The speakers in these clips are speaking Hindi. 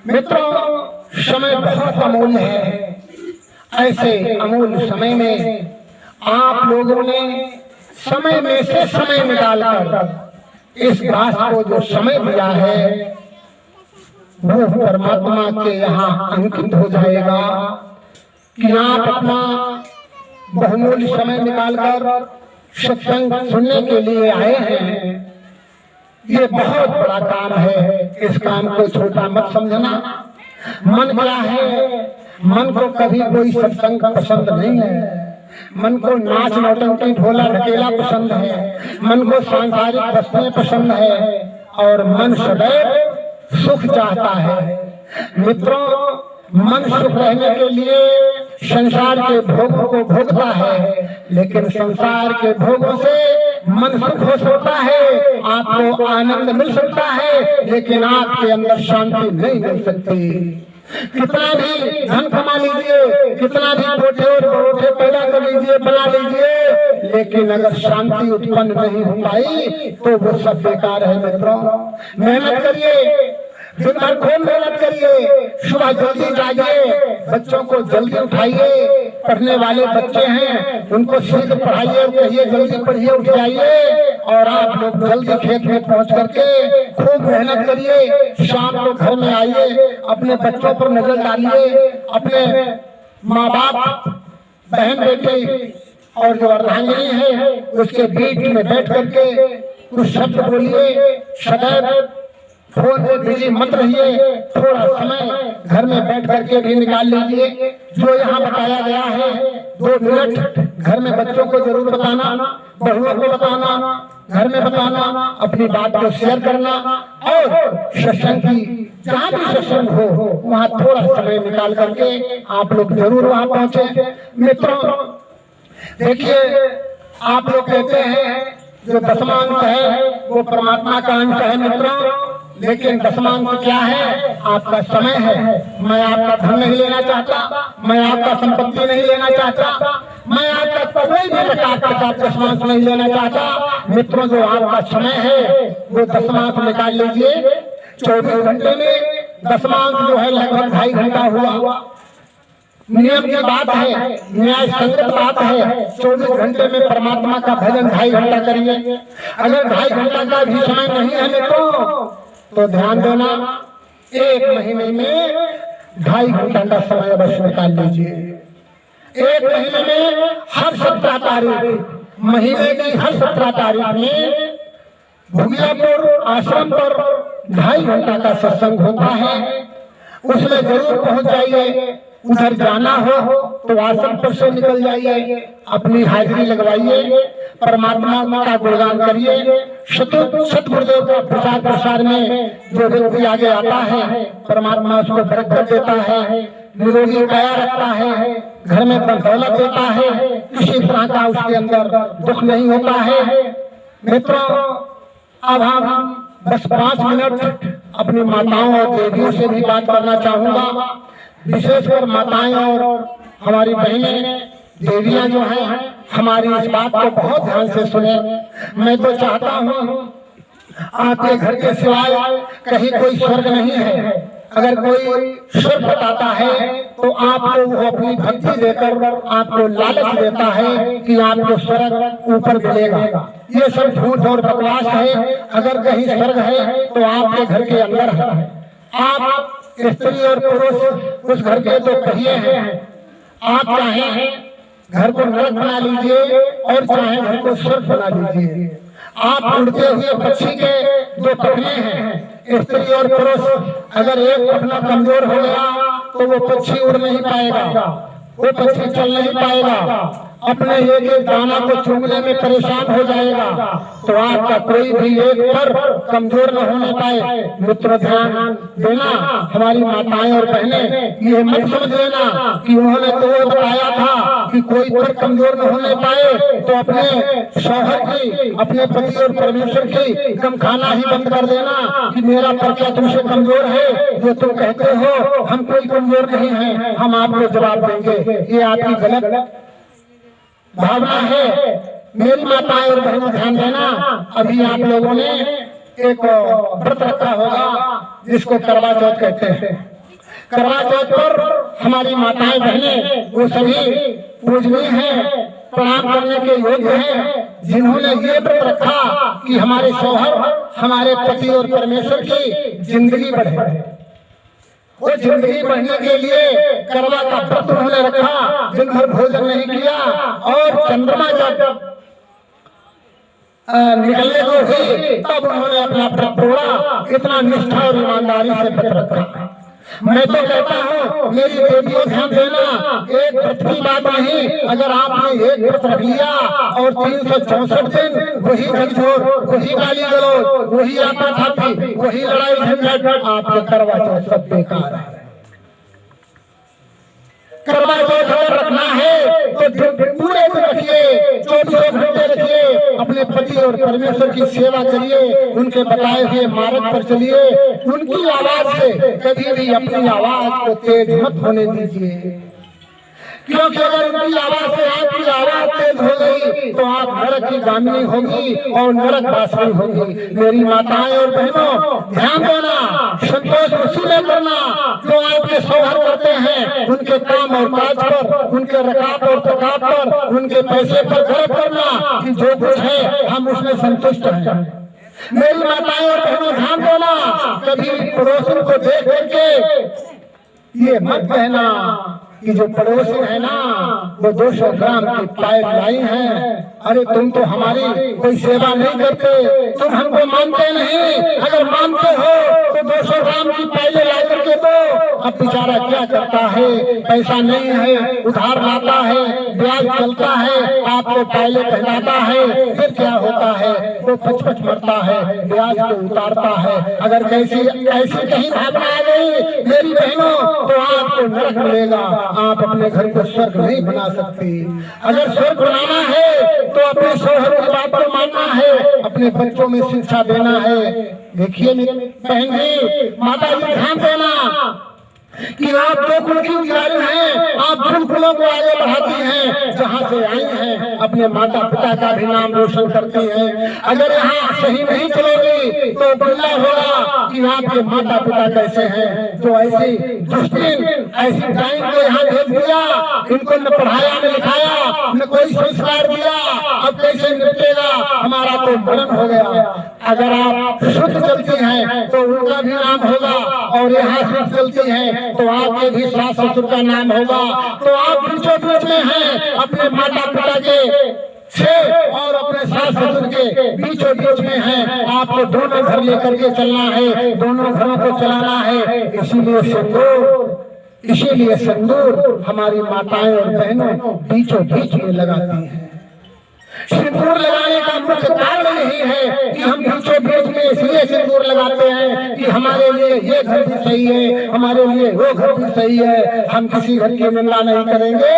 मित्रों, समय बहुत अमूल्य है। ऐसे अमूल्य समय में आप लोगों ने समय में से समय निकालकर इस बात को जो समय दिया है वो परमात्मा के यहाँ अंकित हो जाएगा कि आप अपना बहुमूल्य समय निकालकर सत्संग सुनने के लिए आए हैं। ये बहुत बड़ा काम है, इस काम को छोटा मत समझना। मन क्या है? मन को कभी कोई सत्संग पसंद नहीं है। मन को नाच नौटंकी ढोला ढकेला पसंद है। मन को सांसारिक वस्तुएं पसंद है और मन सदैव सुख चाहता है। मित्रों, मन सुख रहने के लिए संसार के भोगों को भोगता है, लेकिन संसार के भोगों से मन सुख हो सकता है, आपको आनंद मिल सकता है, लेकिन आपके अंदर शांति नहीं मिल सकती। कितना भी धन कमा लीजिए, कितना भी कोठे और बड़ोठे पैदा कर लीजिए, बना लीजिए, लेकिन अगर शांति उत्पन्न नहीं हो पाई तो वो सब बेकार है। मित्रों, मेहनत करिए, दिन भर खूब मेहनत करिए, सुबह जल्दी जागिए, बच्चों को जल्दी उठाइए। पढ़ने वाले बच्चे हैं उनको शीघ्र पढ़ाइए और कहिए जल्दी पढ़िए, उठ जाइए। और आप लोग जल्दी खेत में पहुंच करके खूब मेहनत करिए। शाम को घर में आइए, अपने बच्चों पर नजर डालिए। अपने माँ बाप, बहन बेटे और जो अर्धांगिनी है उसके बीच में बैठ करके कुछ शब्द बोलिए। सदैव फोन पे बिजी मत रहिए, थोड़ा समय घर में बैठ करके भी निकाल लीजिए। जो यहाँ बताया गया है 2 मिनट घर में बच्चों को जरूर बताना, बहुओं को बताना, घर में बताना, अपनी बात को शेयर करना। और सत्संग की जहाँ भी सत्संग हो वहाँ थोड़ा समय निकाल करके आप लोग जरूर वहाँ पहुँचे। मित्रों, देखिए, आप लोग कहते हैं जो दसवां अंक है वो परमात्मा का अंक है। मित्रों, लेकिन दसवां अंक क्या है? आपका समय है। मैं आपका धन नहीं लेना चाहता, मैं आपका संपत्ति नहीं लेना चाहता, मैं आपका कोई भी प्रकार का दसवां अंक नहीं लेना चाहता। मित्रों, जो आपका समय है वो दसवां अंक निकाल लीजिए। 24 घंटे में दसवां अंक जो है लगभग 2.5 घंटा हुआ। नियम की बात है, न्याय संगत बात है। 24 घंटे में परमात्मा का भजन 2.5 घंटा करिए। अगर 2.5 घंटा का भी समय नहीं है मित्रों तो ध्यान देना, 1 महीने में 2.5 घंटा का समय अवश्य निकाल लीजिए। 1 महीने में हर 17 तारीख, महीने की हर 17 तारीख में भुगियापुर आश्रम पर 2.5 घंटा का सत्संग होता है। उसमें जरूर पहुंच जाइए। उधर जाना हो तो आश्रम पर से निकल जाइए, अपनी हाजिरी लगवाइए, परमात्मा का गुणगान करिए। सतगुरुदेव का प्रसाद प्रसार में जो व्यक्ति आगे आता है परमात्मा उसको बरकत देता है, निरोगी काया रखता है, घर में दौलत देता है, किसी तरह का उसके अंदर दुख नहीं होता है। मित्रों, अब हम बस 5 मिनट अपनी माताओं और देवियों से भी बात करना चाहूंगा। विशेषकर माताएं और हमारी बहनें देवियां जो हैं हमारी इस बात को बहुत ध्यान से सुने। मैं तो चाहता हूँ आपके घर के सिवाय कहीं कोई स्वर्ग नहीं है। अगर कोई स्वर्ग बताता है तो आपको वो अपनी भक्ति देकर आपको लालच देता है कि आपको स्वर्ग ऊपर मिलेगा। ये सब झूठ और बकवास है। अगर कहीं स्वर्ग है तो आपके घर के अंदर है। आप स्त्री और पुरुष उस घर के तो पहिए हैं। आप चाहें घर को नरक बना लीजिए और चाहे घर को स्वर्ग बना लीजिए। आप उड़ते हुए पक्षी के 2 पखने हैं, स्त्री और पुरुष। अगर एक पखना कमजोर हो गया तो वो पक्षी उड़ नहीं पाएगा, वो पक्षी चल नहीं पाएगा, अपने एक दाना को चुगने में परेशान हो जाएगा। तो आपका कोई भी एक पर कमजोर न होने पाए। मित्र, ध्यान देना, हमारी माताएं और बहनें ये मत समझ लेना कि उन्होंने तो वो बताया था कि कोई पर कमजोर न होने पाए तो अपने शौहर की, अपने पति और परमेश्वर की कम खाना ही बंद कर देना कि मेरा पर क्या तुमसे कमजोर है जो तुम कहते हो? हम कोई कमजोर नहीं है, हम आपको जवाब देंगे। ये आपकी गलत भावना है। मेरी माताएं और बहनों, ध्यान देना, अभी आप लोगों ने एक व्रत रखा होगा जिसको करवा चौथ कहते हैं। करवा चौथ पर हमारी माताएं बहनें वो सभी पूजनीय हैं, प्रणाम करने के योग्य हैं, जिन्होंने ये व्रत रखा कि हमारे शौहर, हमारे पति और परमेश्वर की जिंदगी बढ़े। वो जिंदगी बढ़ने के लिए करवा का व्रत उन्होंने रखा, दिन भर भोजन नहीं किया और चंद्रमा जब निकलने को हुई तब उन्होंने अपना व्रत तोड़ा। इतना निष्ठा और ईमानदारी से व्रत रखा। मैं तो कहता हूँ मेरी बेटियों ध्यान देना, एक व्रत की बात नहीं, अगर आपने एक व्रत रख लिया और 364 दिन वही झकझोर, वही गाली गलौज, वही आपाधापी, वही लड़ाई झंझट, आपके करवा चौथ सब बेकार है। करवा चौथ अगर रखना है तो पूरे दिन रखिए, 24 घंटे रखिए, अपने पति और परमेश्वर की सेवा करिए, उनके बताए हुए मार्ग पर चलिए, उनकी आवाज से कभी भी अपनी आवाज को तेज मत होने दीजिए, क्योंकि अगर उनकी आवाज से आपकी आवाज तेज हो गई तो आप नरक की गामिनी होगी और नरक वासिनी होगी। मेरी माताएं और बहनों ध्यान देना, संतोष उसी में करना जो आपके शौहर करते हैं, उनके काम और काज पर, उनके रकाब और तकाब पर, उनके पैसे पर गर्व करना कि जो कुछ है हम उसमें संतुष्ट हैं। मेरी माताएं और बहनों ध्यान देना, कभी पड़ोसन को देख करके ये मत कहना कि जो पड़ोसी है ना वो 200 ग्राम की पाइप लाई है, अरे तुम तो हमारी कोई सेवा नहीं करते, तुम हमको मानते नहीं, अगर मानते हो तो 200 ग्राम की पाइलें ला करके दो। अब बेचारा क्या करता है, पैसा नहीं है, उधार लाता है, ब्याज चलता है, आपको पाइलें पहनाता है, फिर क्या होता है, वो पच मरता है, ब्याज को उतारता है। अगर ऐसी कहीं भावना आ गई मेरी बहनों तो आपको नरक मिलेगा, आप अपने घर को स्वर्ग नहीं बना सकती। अगर स्वर्ग बनाना है तो अपने शौहर की बात को मानना है, अपने बच्चों में शिक्षा देना है। देखिए मेरी बहन जी, माता जी ध्यान देना कि आप दो कुल की उजागर हैं, आप कुलों को आगे बढ़ाती हैं, जहाँ से आई हैं अपने माता पिता का भी नाम रोशन करती हैं। अगर यहाँ सही नहीं चलेगी तो बोलना होगा कि आपके माता पिता कैसे हैं, जो ऐसी दुष्टिन ऐसी टाइम को यहाँ भेज दिया, इनको न पढ़ाया न लिखाया, न कोई संस्कार दिया, अब कैसे निपटेगा, हमारा तो मरण हो गया। अगर आप शुद्ध चलती हैं तो उनका भी नाम होगा, और यहाँ शुद्ध चलती हैं तो आपके भी सास ससुर का नाम होगा। तो आप बीचों बीच में हैं अपने माता पिता के से और अपने सास ससुर के बीचों बीच में हैं, आपको दोनों घर लेकर के चलना है, दोनों घरों को चलाना है। इसीलिए सिंदूर हमारी माताएं और बहनों बीचों बीच में लगाती हैं। सिंदूर लगाने का मुख्य कारण यही है कि हम बीचों बीच में इसलिए सिंदूर लगाते हैं कि हमारे लिए ये घर भी सही है, हमारे लिए वो घर भी सही है, हम किसी घर की निंदा नहीं करेंगे।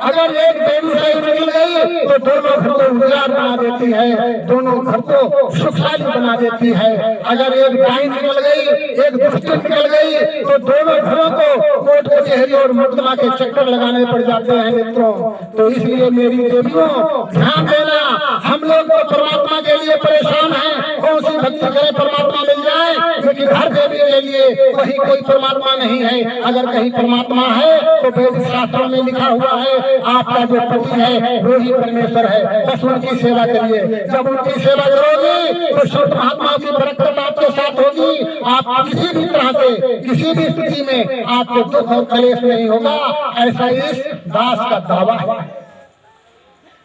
अगर एक बेटी सही निकल गई तो दोनों घर को उजाड़ बना देती है, दोनों घर को सुखशाली बना देती है। अगर एक गाय निकल गई, एक दुष्ट निकल गई तो दोनों घरों को कोर्ट कचहरी और मुकदमा के चक्कर लगाने पड़ जाते हैं मित्रों। तो इसलिए मेरी देवियों ध्यान देना, हम लोग तो परमात्मा के लिए परेशान हैं, कौन सी भक्ति करें परमात्मा मिल जाए, लेकिन हर देवी के लिए कहीं कोई परमात्मा नहीं है। अगर कहीं परमात्मा है तो वैदिक शास्त्रों में लिखा हुआ है आपका जो पति है वो ही परमेश्वर है, बस उनकी सेवा करिए। जब उनकी सेवा करोगी तो शुद्ध महात्मा की बरकत आपके साथ होगी। आप किसी भी तरह से किसी भी स्थिति में आपको दुख और कलेश नहीं होगा, ऐसा इस दास का दावा है।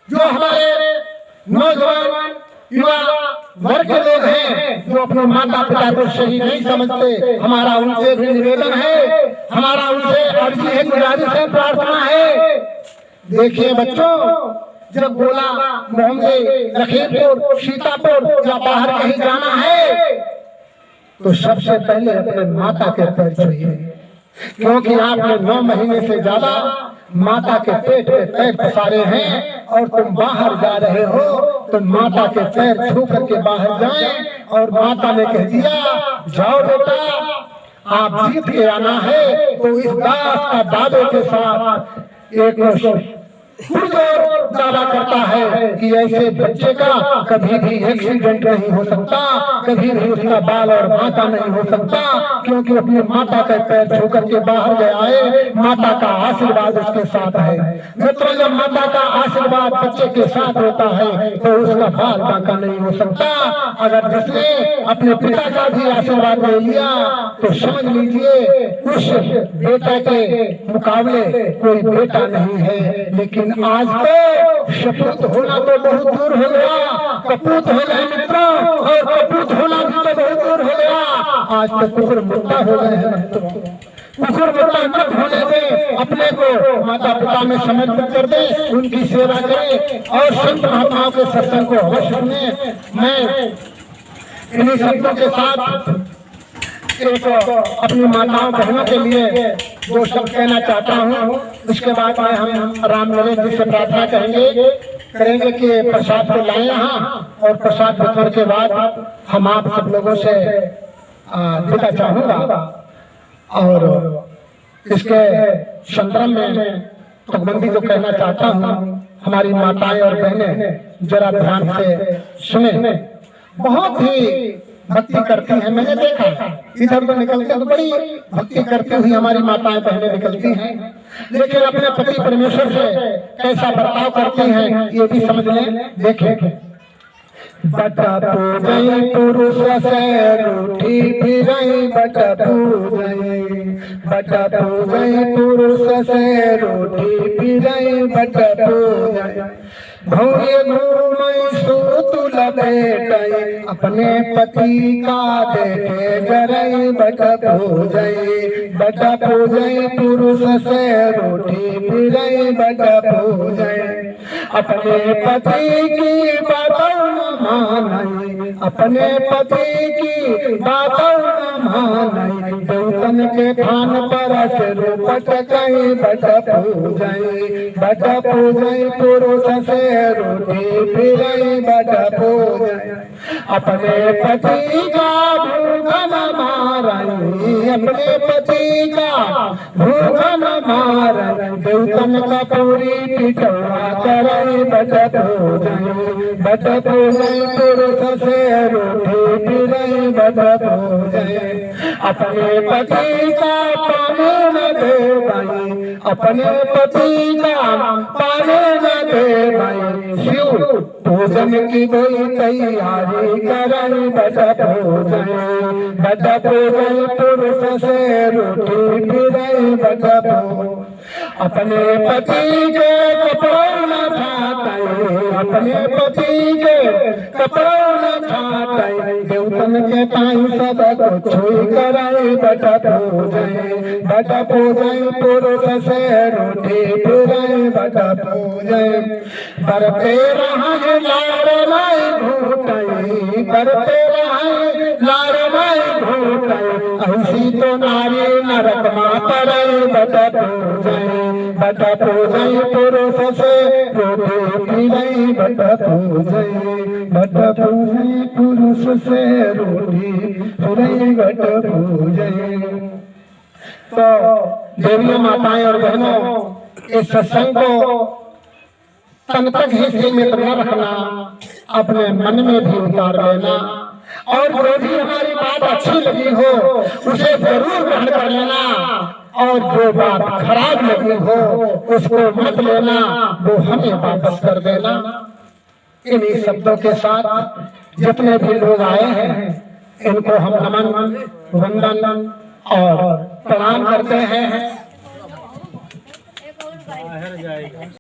जो हमारे नौजवान युवा वर्ग के लोग हैं जो अपने माता पिता को सही नहीं समझते, हमारा उनसे भी निवेदन है, हमारा उनसे अर्जी है, गुजारिश है, प्रार्थना है। देखिए बच्चों, जब गोला मोहम्मद लखीमपुर सीतापुर या बाहर कहीं जाना है तो सबसे पहले अपने माता के पैर छूइए, क्योंकि आपने 9 महीने से ज्यादा माता के पेट में पैर पसारे हैं और तुम बाहर जा रहे हो तो माता के पैर छू करके बाहर जाएं। और माता ने कह दिया जाओ बेटा आप जीत के आना है, तो इस दास का दावे के साथ पुरजोर दावा करता है कि ऐसे बच्चे का कभी भी एक्सीडेंट नहीं हो सकता, कभी भी उसका बाल और माता नहीं हो सकता, क्योंकि अपनी माता के पैर छू करके बाहर गया है, माता का आशीर्वाद उसके साथ है। मित्रों, जब माता का आशीर्वाद बच्चे के साथ होता है तो उसका बाल बांका नहीं हो सकता। अगर जिसने अपने पिता का भी आशीर्वाद ले लिया तो समझ लीजिए उस बेटा के मुकाबले कोई बेटा नहीं है। लेकिन आज तो सपूत होना तो बहुत दूर हो गया, कपूत हो गए मित्रों, और कपूत होना भी तो बहुत दूर हो गया। आज तो कुकुर मुर्दा हो गए हैं मित्रों। कुकुर मुर्दा मत होने से अपने को माता पिता में समर्पित कर दे, उनकी सेवा करें और संत महात्माओं के सत्संग को अवश्य सुने। मैं इन्हीं शब्दों के साथ एक अपनी माताओं बहनों के लिए दो शब्द कहना चाहता हूँ। उसके बाद में हम राम नरेश जी से प्रार्थना करेंगे कि प्रसाद को लाए यहाँ, और प्रसाद वितरण के बाद हम आप सब लोगों से विदा चाहूंगा। और इसके संदर्भ में तुकबंदी जो कहना चाहता हूँ, हमारी माताएं और बहनें जरा ध्यान से सुने। बहुत ही भक्ति करती है, मैंने देखा इधर उधर निकलते तो बड़ी भक्ति करती हुई हमारी माताएं बहनें निकलती हैं, लेकिन अपने पति परमेश्वर से कैसा बर्ताव करती हैं ये भी समझ लें। देखें, बटा पूजई पुरुष से रूठी फिरई, बटा पूजई, बटा पूजई पुरुष से रूठी फिरई, बटा पूजई भौए घूमई सूतुल बेटई, अपने पति का देखे जरई, बटा पूजई, बटा पूजई पुरुष से रूठी फिरई, बटा पूजई अपने पति की बातों न मानई, अपने पति की बातों न मानई, देवतन के थान पर रूपट कई, बटा पूजई, बटा पूजई पुरुष से रूठी फिरई, बटा पूजई अपने पति का भूख न मारई, अपने पति का भूख न मारई, देवतन का पूरी पिटवा करई, बटा पूजई, बटा पूजई पुरुष से रूठी फिरई, बटा पूजई अपने पति का पानी न देवई, अपने पति का पानी न देवई, शिव पूजन की कोई तैयारी करई, बटा पूजई, बटा पूजई पुरुष से रूठी फिरई, बटा पूजई अपने पति के कपड़ों न छाटई, अपने पति के कपड़ों न छाटई, देवतन के पाई सब को छुई करई, बटा पूजई, बटा पूजई पुरुष से रूठी फिरई, बटा पूजई बरते रहे लार माई घूटई, बरते रहे लार माई घूटई, ऐसी तो नारी नरक में पड़ई, बटा पूजई, बटा पूजई पुरुष से रूठी फिरई, बटा पूजई, बटा पूजई पुरुष से रूठी फिरई, बटा पूजई। तो देवियों, माताएं और बहनों, इस सत्संग को तन तक ही सीमित न रखना, अपने मन में भी उतार लेना, और जो भी हमारी बात अच्छी लगी हो उसे जरूर ग्रहण कर लेना, और जो बात खराब लगी हो उसको मत लेना, वो हमें वापस कर देना। इन्हीं शब्दों के साथ जितने भी लोग आए हैं इनको हम नमन, वंदन और प्रणाम करते हैं।